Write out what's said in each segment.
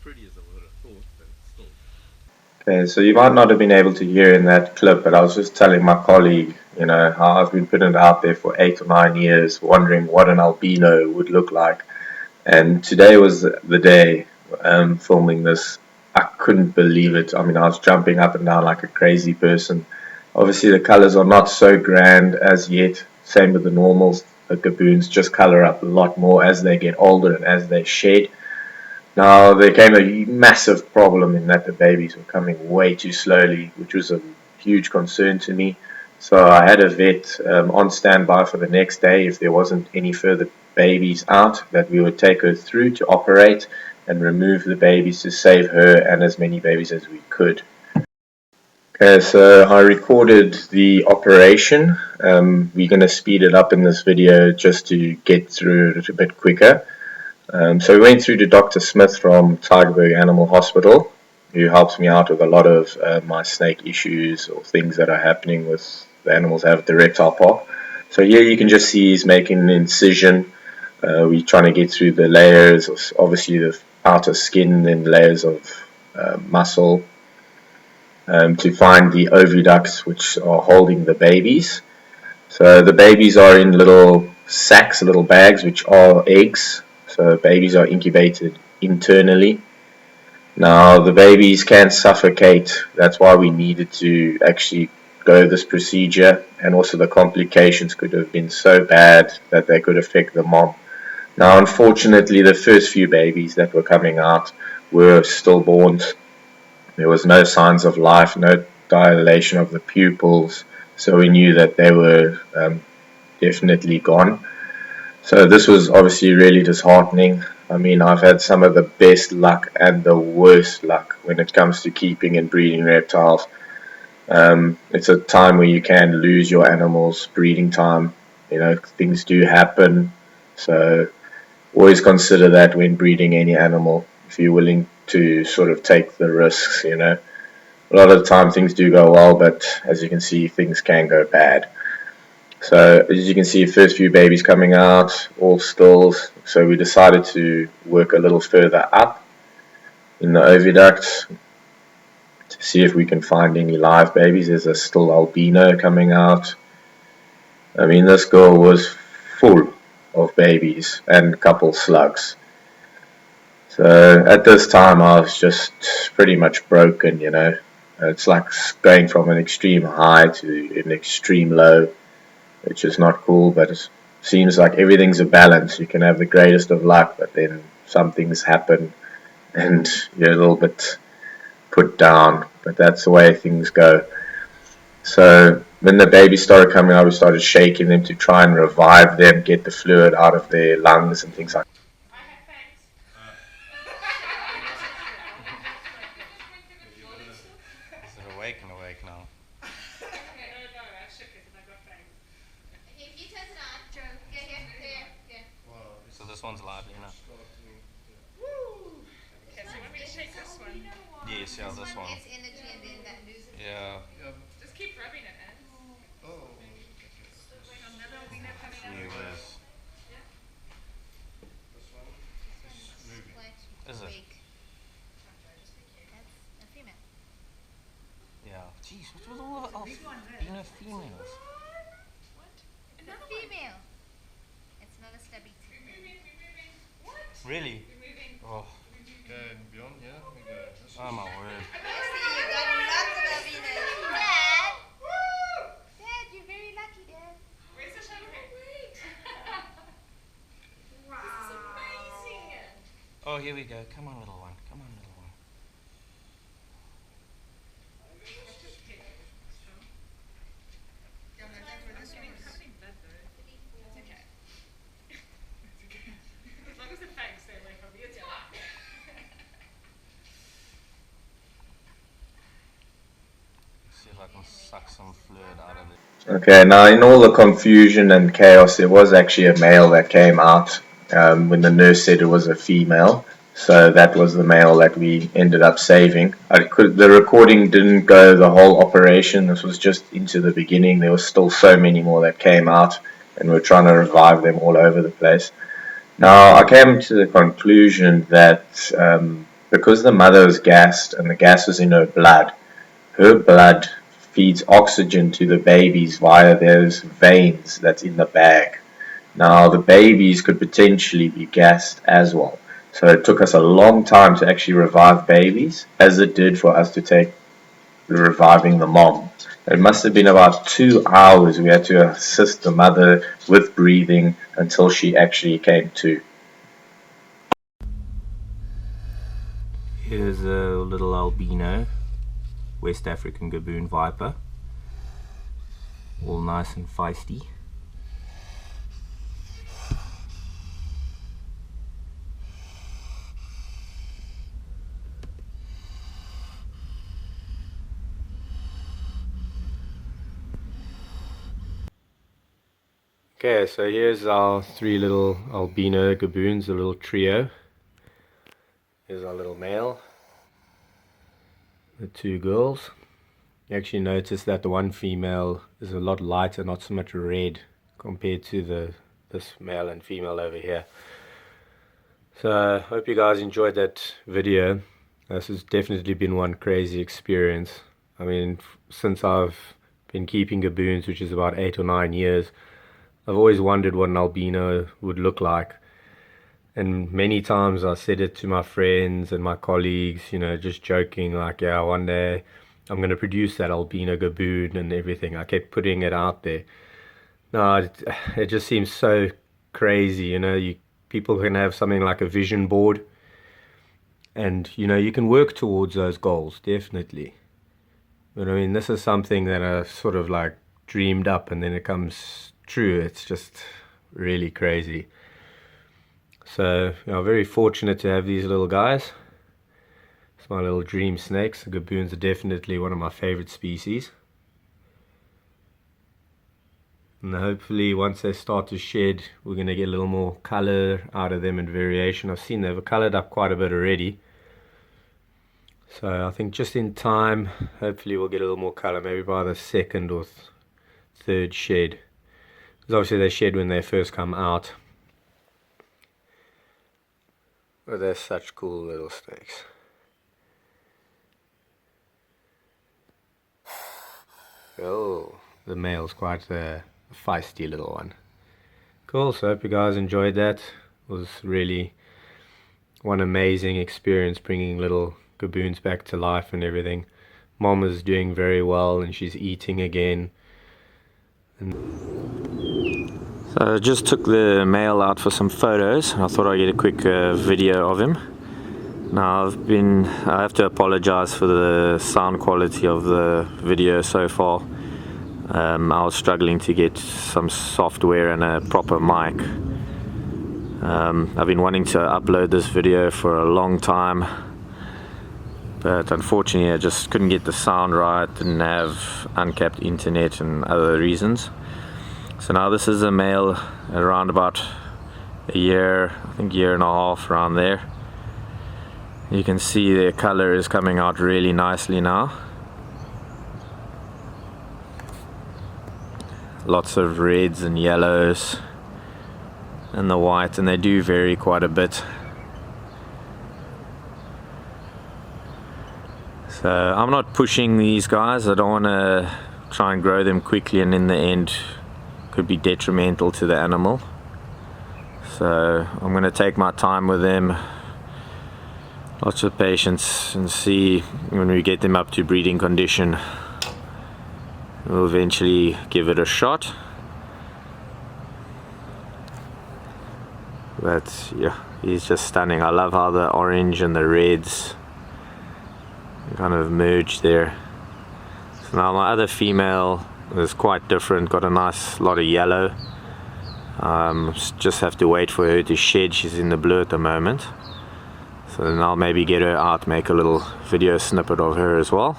pretty as I would have thought, but still. Okay, so you might not have been able to hear in that clip, but I was just telling my colleague, you know, how I've been putting it out there for 8 or 9 years, wondering what an albino would look like. And today was the day filming this. I couldn't believe it. I mean, I was jumping up and down like a crazy person. Obviously, the colors are not so grand as yet. Same with the normals. The Gaboons just color up a lot more as they get older and as they shed. Now, there came a massive problem in that the babies were coming way too slowly, which was a huge concern to me. So I had a vet on standby for the next day if there wasn't any further babies out, that we would take her through to operate and remove the babies to save her and as many babies as we could. Okay, so I recorded the operation. We're going to speed it up in this video just to get through it a bit quicker. So we went through to Dr. Smith from Tigerberg Animal Hospital, who helps me out with a lot of my snake issues or things that are happening with the animals I have at the reptile park. So here you can just see he's making an incision. We're trying to get through the layers, obviously the outer skin, then layers of muscle, to find the oviducts which are holding the babies. So the babies are in little sacs, little bags, which are eggs. So babies are incubated internally. Now the babies can suffocate. That's why we needed to actually go this procedure, and also the complications could have been so bad that they could affect the mom. Now unfortunately the first few babies that were coming out were stillborns. There was no signs of life, no dilation of the pupils, so we knew that they were definitely gone. So this was obviously really disheartening. I mean, I've had some of the best luck and the worst luck when it comes to keeping and breeding reptiles. It's a time where you can lose your animals' breeding time. You know, things do happen. So always consider that when breeding any animal, if you're willing to sort of take the risks, you know. A lot of the time things do go well, but as you can see, things can go bad. So as you can see, first few babies coming out, all stills. So we decided to work a little further up in the oviducts to see if we can find any live babies. There's a still albino coming out. I mean, this girl was full of babies and a couple slugs. So at this time I was just pretty much broken, you know. It's like going from an extreme high to an extreme low, which is not cool, but it seems like everything's a balance. You can have the greatest of luck, but then some things happen and you're a little bit put down, but that's the way things go. So when the babies started coming out, we started shaking them to try and revive them, get the fluid out of their lungs and things like that. Is it awake and awake now? So this one's live, you know? Okay, so you want me to shake this one? Yes, yeah, this one. Gets energy and then that loses it. Yeah. Just keep rubbing it in. Oh. Another wiener coming out. Viewers. Is it? That's a female. Yeah. Jeez, what's with all the albino females? It's a female. It's not a stubby too. Really? Oh, Okay, and beyond, yeah, we go. oh my word. You see, you got lots of albinos. Dad! Dad, you're very lucky, Dad. Where's the champagne? Wow. This is amazing. Oh, here we go. Come on, little one. Come on, little one. As long as the fangs stay away from me, it's fine. See if I can suck some fluid out of it. Okay, now in all the confusion and chaos, there was actually a male that came out when the nurse said it was a female. So that was the male that we ended up saving. The recording didn't go the whole operation. This was just into the beginning. There was still so many more that came out, and we're trying to revive them all over the place. Now, I came to the conclusion that because the mother is gassed and the gas is in her blood feeds oxygen to the babies via those veins that's in the bag. Now, the babies could potentially be gassed as well. So it took us a long time to actually revive babies, as it did for us to take reviving the mom. It must have been about 2 hours we had to assist the mother with breathing until she actually came to. Here's a little albino West African Gaboon viper, all nice and feisty. Okay, so here's our 3 little albino gaboons, a little trio. Here's our little male, the 2 girls. You actually notice that the one female is a lot lighter, not so much red compared to this male and female over here. So I hope you guys enjoyed that video. This has definitely been one crazy experience. I mean, since I've been keeping gaboons, which is about 8 or 9 years, I've always wondered what an albino would look like. And many times I said it to my friends and my colleagues, you know, just joking, like, yeah, one day I'm going to produce that albino gaboon and everything. I kept putting it out there. No, it just seems so crazy, you know. People can have something like a vision board, and, you know, you can work towards those goals, definitely. But I mean, this is something that I sort of like dreamed up, and then it comes true. It's just really crazy. So, you know, very fortunate to have these little guys. It's my little dream snakes. The gaboons are definitely one of my favorite species. And hopefully once they start to shed, we're going to get a little more color out of them and variation. I've seen they've colored up quite a bit already. So I think just in time, hopefully we'll get a little more color, maybe by the 2nd or 3rd shed. Because obviously they shed when they first come out. But they're such cool little snakes. Oh, the male's quite a feisty little one. Cool, so I hope you guys enjoyed that. It was really one amazing experience bringing little gaboons back to life and everything. Mom is doing very well and she's eating again. So I just took the male out for some photos. I thought I'd get a quick video of him. Now I have to apologize for the sound quality of the video so far. I was struggling to get some software and a proper mic. I've been wanting to upload this video for a long time, but unfortunately I just couldn't get the sound right, didn't have uncapped internet and other reasons. So now this is a male around about a year, I think year and a half, around there. You can see the color is coming out really nicely now. Lots of reds and yellows and the white, and they do vary quite a bit. So I'm not pushing these guys. I don't want to try and grow them quickly and in the end could be detrimental to the animal. So I'm going to take my time with them, lots of patience, and see when we get them up to breeding condition. We'll eventually give it a shot. But yeah, he's just stunning. I love how the orange and the reds kind of merge there. So now my other female is quite different, got a nice lot of yellow. Just have to wait for her to shed. She's in the blue at the moment. So then I'll maybe get her out, make a little video snippet of her as well.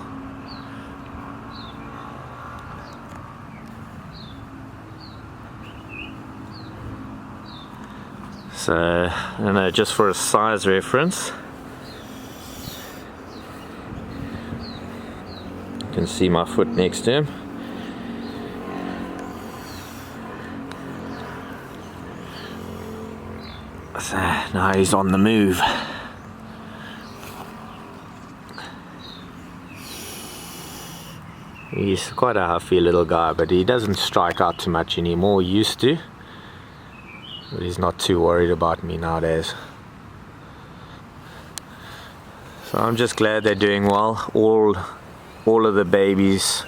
So, I don't know, just for a size reference, you can see my foot next to him. So now he's on the move. He's quite a huffy little guy, but he doesn't strike out too much anymore. He used to, but he's not too worried about me nowadays. So I'm just glad they're doing well. All of the babies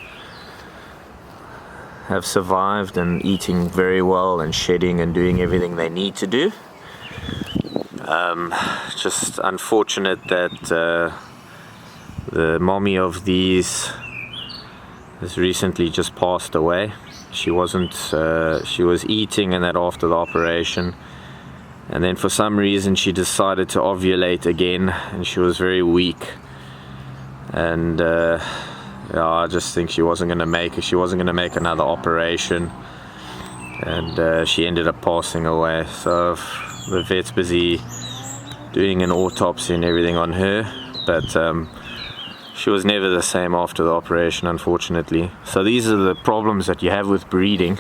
have survived and eating very well and shedding and doing everything they need to do. Just unfortunate that the mommy of these has recently just passed away. She was eating and that after the operation, and then for some reason she decided to ovulate again, and she was very weak, and yeah, I just think she wasn't going to make it. She wasn't going to make another operation, and she ended up passing away. So the vet's busy doing an autopsy and everything on her, but she was never the same after the operation, unfortunately. So these are the problems that you have with breeding,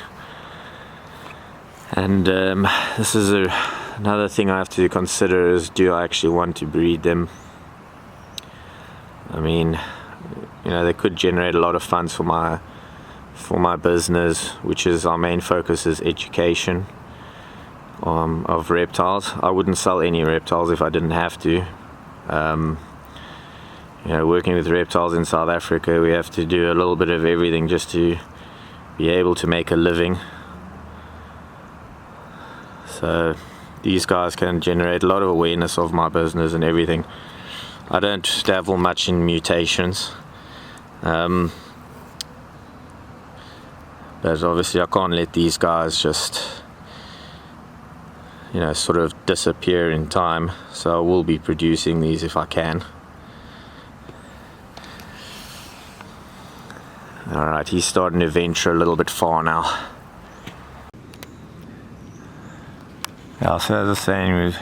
and this is another thing I have to consider is, do I actually want to breed them? I mean, you know, they could generate a lot of funds for my business, which is our main focus, is education of reptiles. I wouldn't sell any reptiles if I didn't have to. You know, working with reptiles in South Africa, we have to do a little bit of everything just to be able to make a living. So these guys can generate a lot of awareness of my business and everything. I don't dabble much in mutations, but obviously I can't let these guys just, you know, sort of disappear in time. So I will be producing these if I can. Alright, he's starting to venture a little bit far now. Yeah, so as I was saying,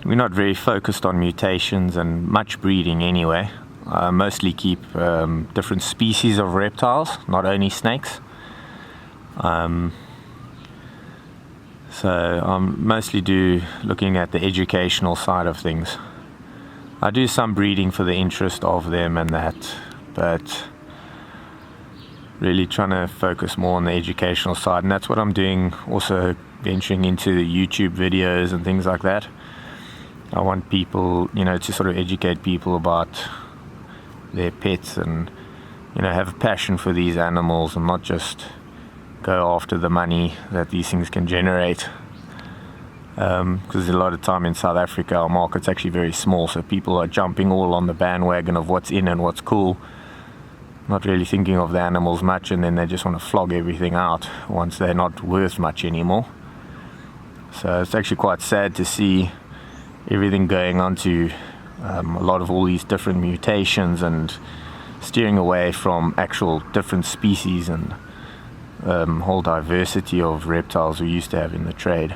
we're not very focused on mutations and much breeding anyway. I mostly keep different species of reptiles, not only snakes. So I'm mostly looking at the educational side of things. I do some breeding for the interest of them and that, but really trying to focus more on the educational side, and that's what I'm doing, also venturing into the YouTube videos and things like that. I want people, you know, to sort of educate people about their pets and, you know, have a passion for these animals and not just go after the money that these things can generate. Because a lot of time in South Africa, our market's actually very small, so people are jumping all on the bandwagon of what's in and what's cool, not really thinking of the animals much, and then they just want to flog everything out once they're not worth much anymore. So it's actually quite sad to see everything going on to a lot of all these different mutations and steering away from actual different species and whole diversity of reptiles we used to have in the trade.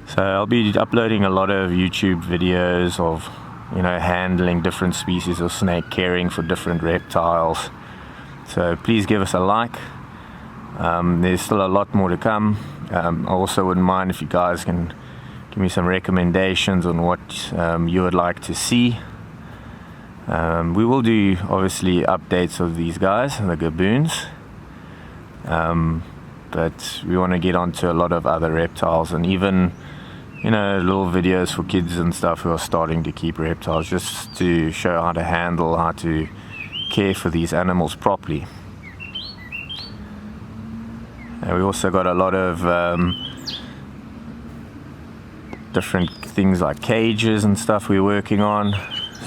So I'll be uploading a lot of YouTube videos of, you know, handling different species of snake, caring for different reptiles. So please give us a like. There's still a lot more to come. I also wouldn't mind if you guys can give me some recommendations on what you would like to see. We will do obviously updates of these guys, the Gaboons, but we want to get onto a lot of other reptiles, and even, you know, little videos for kids and stuff who are starting to keep reptiles, just to show how to handle, how to care for these animals properly. And we also got a lot of different things like cages and stuff we're working on.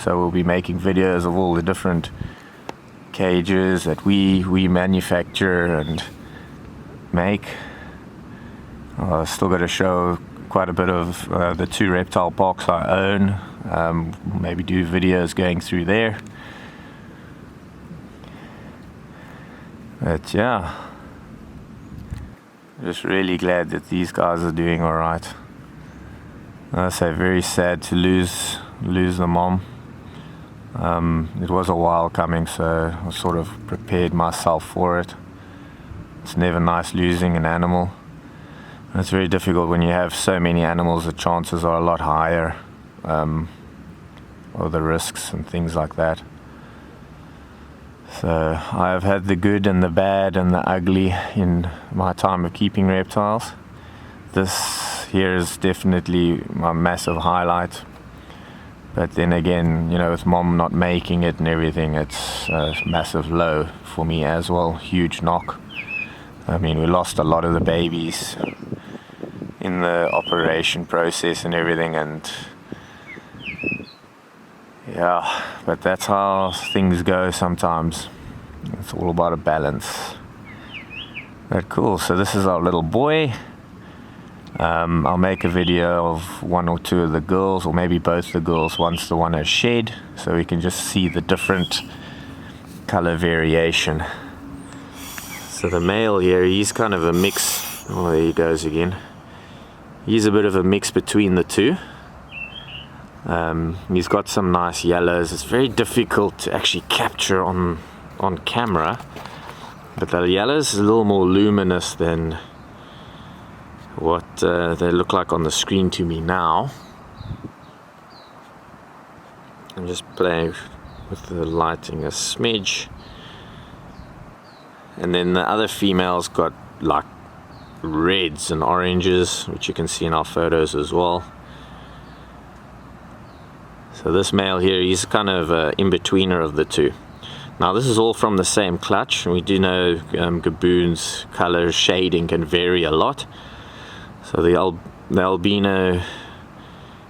So we'll be making videos of all the different cages that we manufacture and make. I've still got to show quite a bit of the 2 reptile parks I own. Maybe do videos going through there. But yeah, just really glad that these guys are doing alright. I say, very sad to lose the mom. It was a while coming, so I sort of prepared myself for it. It's never nice losing an animal. And it's very difficult when you have so many animals. The chances are a lot higher the risks and things like that. So I've had the good and the bad and the ugly in my time of keeping reptiles. This here is definitely my massive highlight. But then again, you know, with mom not making it and everything, it's a massive low for me as well. Huge knock. I mean, we lost a lot of the babies in the operation process and everything, and yeah, but that's how things go sometimes. It's all about a balance. But cool, so this is our little boy. I'll make a video of one or two of the girls, or maybe both the girls once the one has shed, so we can just see the different color variation. So the male here, he's kind of a mix. Oh, there he goes again. He's a bit of a mix between the two. He's got some nice yellows. It's very difficult to actually capture on camera, but the yellows is a little more luminous than what they look like on the screen to me now. I'm just playing with the lighting a smidge. And then the other female's got like reds and oranges, which you can see in our photos as well. So this male here, he's kind of an in-betweener of the two. Now this is all from the same clutch, and we do know Gaboon's color shading can vary a lot. So the albino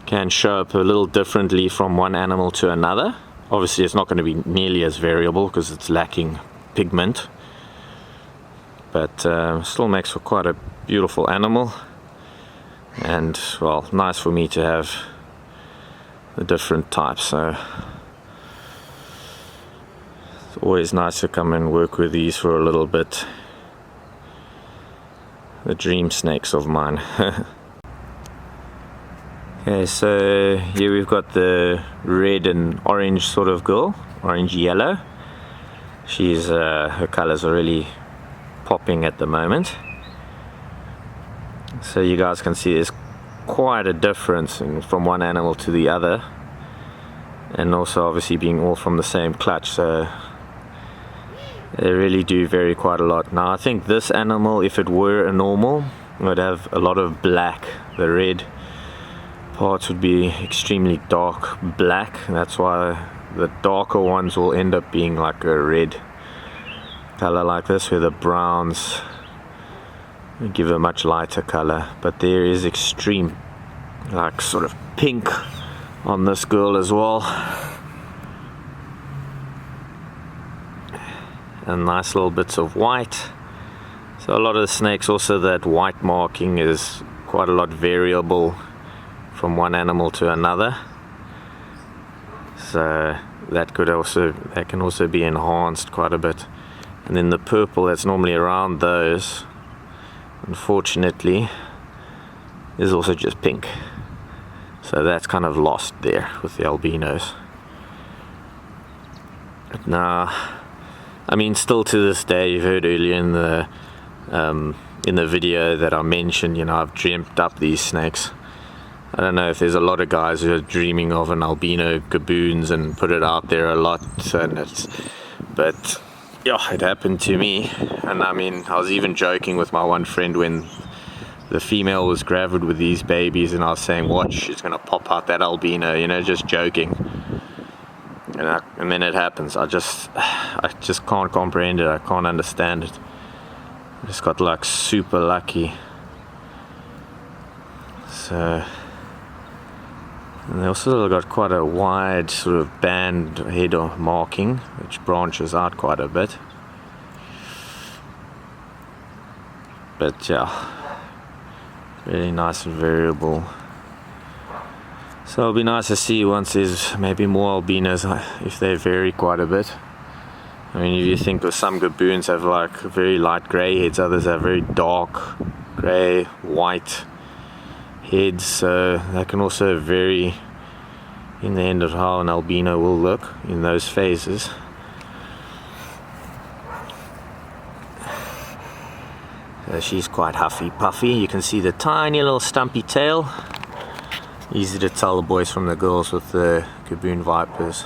can show up a little differently from one animal to another. Obviously it's not going to be nearly as variable because it's lacking pigment, but still makes for quite a beautiful animal, and well, nice for me to have the different types. So it's always nice to come and work with these for a little bit. The dream snakes of mine. Okay, so here we've got the red and orange sort of girl, orange yellow. She's her colors are really popping at the moment. So you guys can see there's quite a difference from one animal to the other, and also obviously being all from the same clutch, so they really do vary quite a lot. Now I think this animal, if it were a normal, would have a lot of black. The red parts would be extremely dark black, and that's why the darker ones will end up being like a red color like this, where the browns give a much lighter color. But there is extreme like sort of pink on this girl as well, and nice little bits of white. So a lot of the snakes also, that white marking is quite a lot variable from one animal to another, so that can also be enhanced quite a bit. And then the purple that's normally around those, unfortunately, is also just pink, so that's kind of lost there with the albinos. But now, I mean, still to this day, you've heard earlier in the video that I mentioned, you know, I've dreamt up these snakes. I don't know if there's a lot of guys who are dreaming of an albino Gaboons and put it out there a lot, but yeah, it happened to me. And I mean, I was even joking with my one friend when the female was gravid with these babies, and I was saying, watch, it's gonna pop out that albino, you know, just joking. And then it happens. I just can't comprehend it. I can't understand it. I just got like super lucky. So, and they also got quite a wide sort of band head of marking, which branches out quite a bit. But yeah, really nice and variable. So it'll be nice to see once there's maybe more albinos, if they vary quite a bit. I mean, if you think of some Gaboons have like very light grey heads, others have very dark grey, white heads, so that can also vary in the end of how an albino will look in those phases. So she's quite huffy puffy. You can see the tiny little stumpy tail. Easy to tell the boys from the girls with the Gaboon vipers.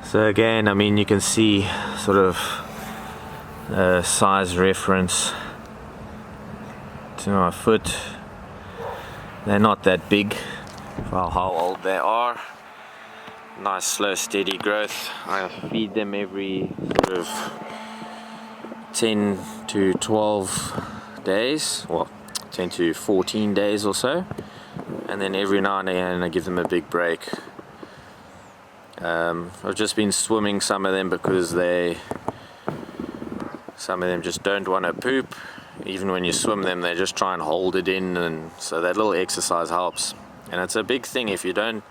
So again, I mean, you can see sort of size reference to my foot. They're not that big for how old they are. Nice slow steady growth. I feed them every sort of 10 to 12 days, well 10 to 14 days or so, and then every now and again I give them a big break. I've just been swimming some of them because some of them just don't want to poop. Even when you swim them, they just try and hold it in, and so that little exercise helps. And it's a big thing if you don't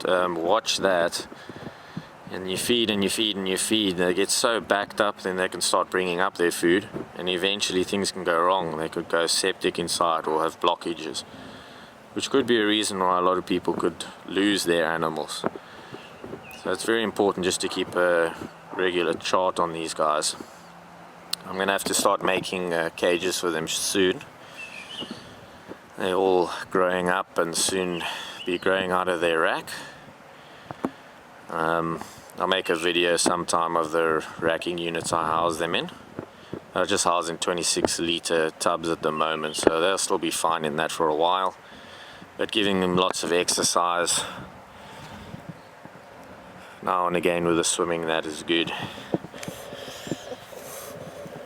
watch that, and you feed and you feed and you feed, they get so backed up, then they can start bringing up their food, and eventually things can go wrong. They could go septic inside or have blockages, which could be a reason why a lot of people could lose their animals. So it's very important just to keep a regular chart on these guys. I'm going to have to start making cages for them soon. They're all growing up and soon be growing out of their rack. I'll make a video sometime of the racking units I house them in. I'm just housing 26 litre tubs at the moment, so they'll still be fine in that for a while. But giving them lots of exercise now and again with the swimming, that is good.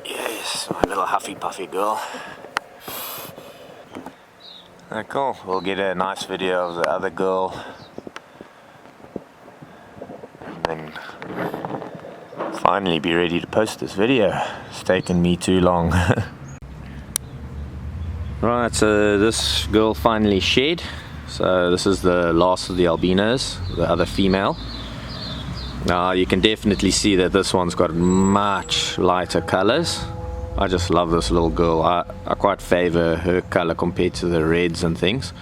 Yes, my little huffy puffy girl. Cool, we'll get a nice video of the other girl, and then finally be ready to post this video. It's taken me too long. Right, so this girl finally shed. So this is the last of the albinos, the other female. Now you can definitely see that this one's got much lighter colors. I just love this little girl. I quite favor her color compared to the reds and things.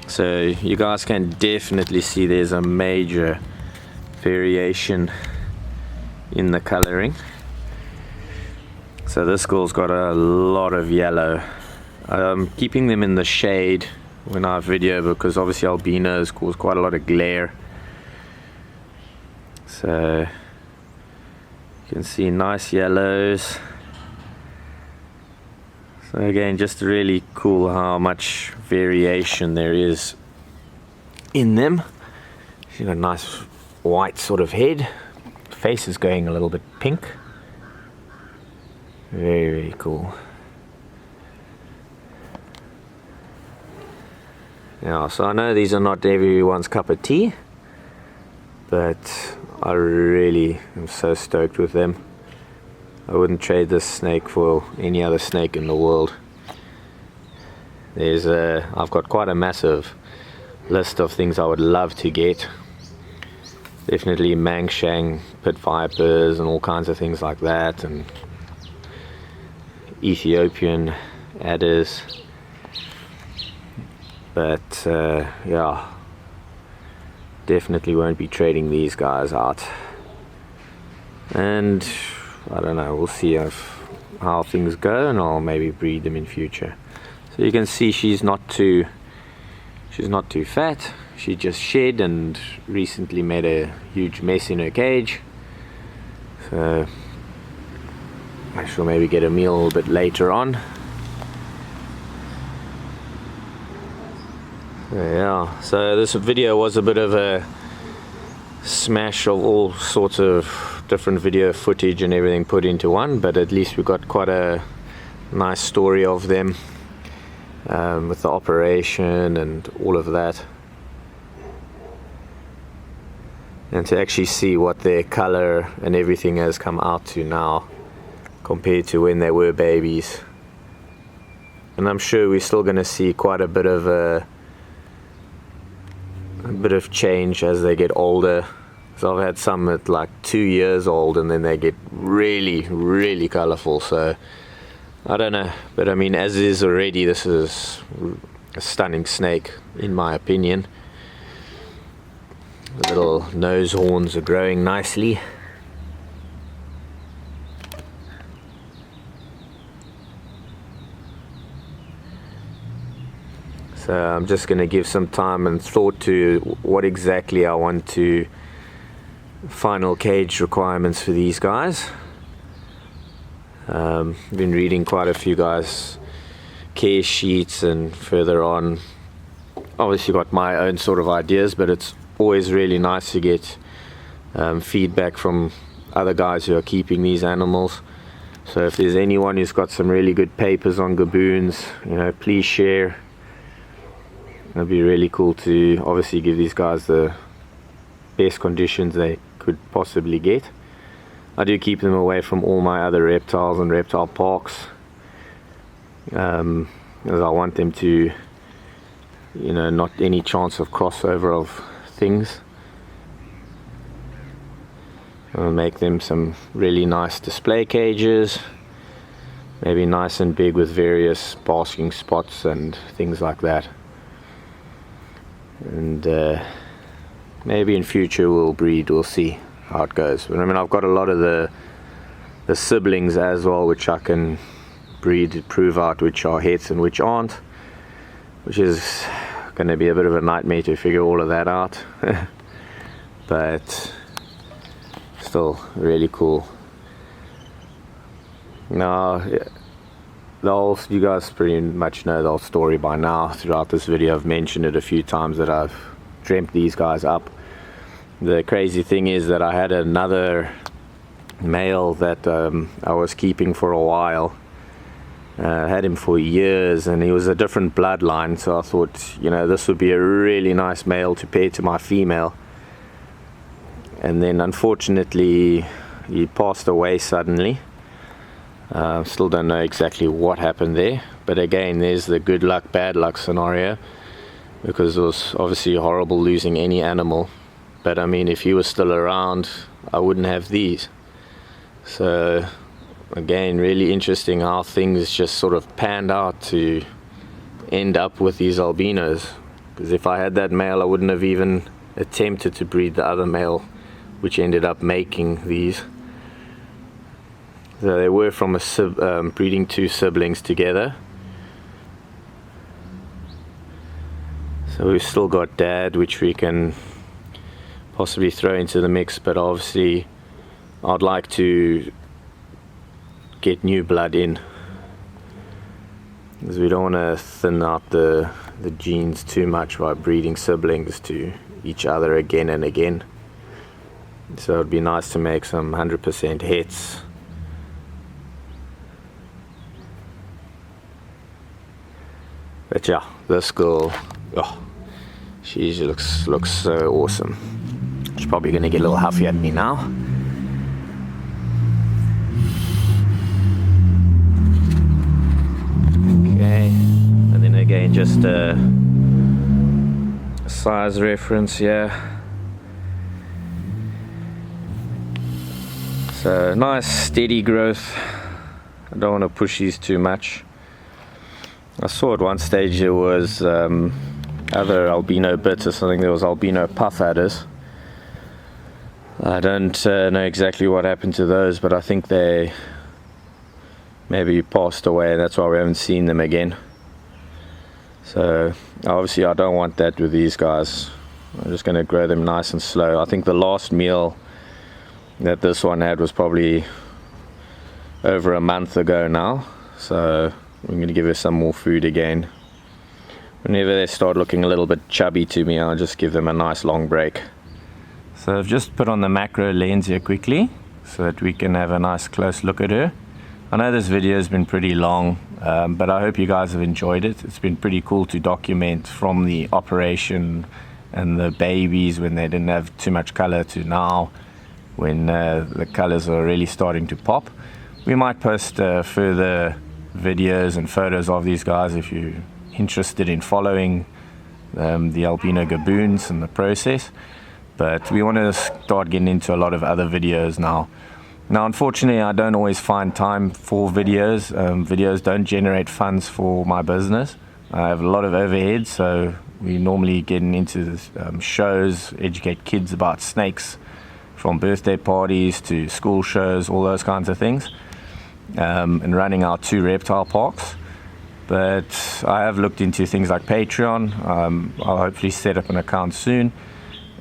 So you guys can definitely see there's a major variation in the coloring. So this girl's got a lot of yellow. I'm keeping them in the shade when I video because obviously albinos cause quite a lot of glare. So you can see nice yellows. So again, just really cool how much variation there is in them. She's got a nice white sort of head. Face is going a little bit pink. Very, very cool. Yeah, so I know these are not everyone's cup of tea, but I really am so stoked with them. I wouldn't trade this snake for any other snake in the world. I've got quite a massive list of things I would love to get. Definitely Mangshang pit vipers and all kinds of things like that, and Ethiopian adders. But yeah, definitely won't be trading these guys out. And I don't know, we'll see how things go, and I'll maybe breed them in future. So you can see she's not too fat. She just shed and recently made a huge mess in her cage. So I shall maybe get a meal a little bit later on. Yeah, so this video was a bit of a smash of all sorts of different video footage and everything put into one, but at least we got quite a nice story of them with the operation and all of that, and to actually see what their color and everything has come out to now compared to when they were babies. And I'm sure we're still going to see quite a bit of change as they get older. So I've had some at like 2 years old and then they get really, really colorful. So I don't know, but I mean, as is already, this is a stunning snake in my opinion. The little nose horns are growing nicely. So I'm just going to give some time and thought to what exactly I want to final cage requirements for these guys. I've been reading quite a few guys' care sheets, and further on obviously got my own sort of ideas, but it's always really nice to get feedback from other guys who are keeping these animals. So if there's anyone who's got some really good papers on gaboons, you know, please share. It'd be really cool to obviously give these guys the best conditions they could possibly get. I do keep them away from all my other reptiles and reptile parks, as I want them to, you know, not any chance of crossover of things. I'll make them some really nice display cages, maybe nice and big with various basking spots and things like that. And maybe in future we'll breed, we'll see how it goes. But I mean, I've got a lot of the siblings as well, which I can breed, prove out which are hets and which aren't, which is going to be a bit of a nightmare to figure all of that out. But still really cool. Now, you guys pretty much know the whole story by now. Throughout this video I've mentioned it a few times that I've dreamt these guys up. The crazy thing is that I had another male that I was keeping for a while. Had him for years, and he was a different bloodline, so I thought, you know, this would be a really nice male to pair to my female. And then unfortunately he passed away suddenly. Still don't know exactly what happened there, but again, there's the good luck bad luck scenario, because it was obviously horrible losing any animal. But I mean, if he was still around, I wouldn't have these. So again, really interesting how things just sort of panned out to end up with these albinos, because if I had that male I wouldn't have even attempted to breed the other male, which ended up making these. So they were from a breeding two siblings together. So we've still got dad, which we can possibly throw into the mix, but obviously I'd like to get new blood in, because we don't want to thin out the genes too much by breeding siblings to each other again and again. So it'd be nice to make some 100% hets. But yeah, this girl, oh, she looks so awesome. She's probably gonna get a little huffy at me now. Okay, and then again, just a size reference here. So nice steady growth. I don't want to push these too much. I saw at one stage there was other albino bits or something. There was albino puff adders. I don't know exactly what happened to those, but I think they maybe passed away, and that's why we haven't seen them again. So obviously I don't want that with these guys. I'm just going to grow them nice and slow. I think the last meal that this one had was probably over a month ago now, so I'm going to give her some more food again. Whenever they start looking a little bit chubby to me, I'll just give them a nice long break. So I've just put on the macro lens here quickly so that we can have a nice close look at her. I know this video has been pretty long, but I hope you guys have enjoyed it. It's been pretty cool to document from the operation and the babies when they didn't have too much color to now when the colors are really starting to pop. We might post further videos and photos of these guys if you're interested in following the albino gaboons and the process. But we want to start getting into a lot of other videos now. Now, unfortunately, I don't always find time for videos. Videos don't generate funds for my business. I have a lot of overhead, so we normally getting into shows, educate kids about snakes, from birthday parties to school shows, all those kinds of things, and running our 2 reptile parks. but I have looked into things like Patreon. I'll hopefully set up an account soon,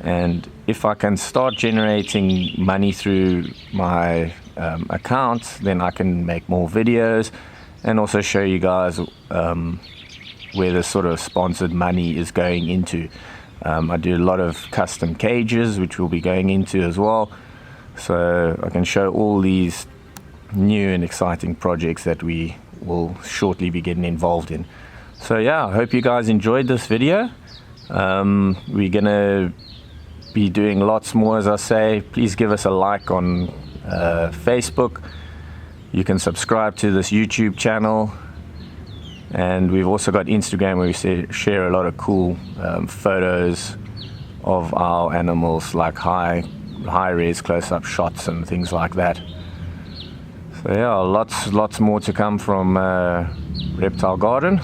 and if I can start generating money through my account, then I can make more videos and also show you guys where the sort of sponsored money is going into. I do a lot of custom cages, which we'll be going into as well, so I can show all these new and exciting projects that we will shortly be getting involved in. So yeah, I hope you guys enjoyed this video. We're gonna be doing lots more, as I say. Please give us a like on Facebook. You can subscribe to this YouTube channel, and we've also got Instagram where we share a lot of cool photos of our animals, like high res close-up shots and things like that. So yeah, lots more to come from Reptile Garden.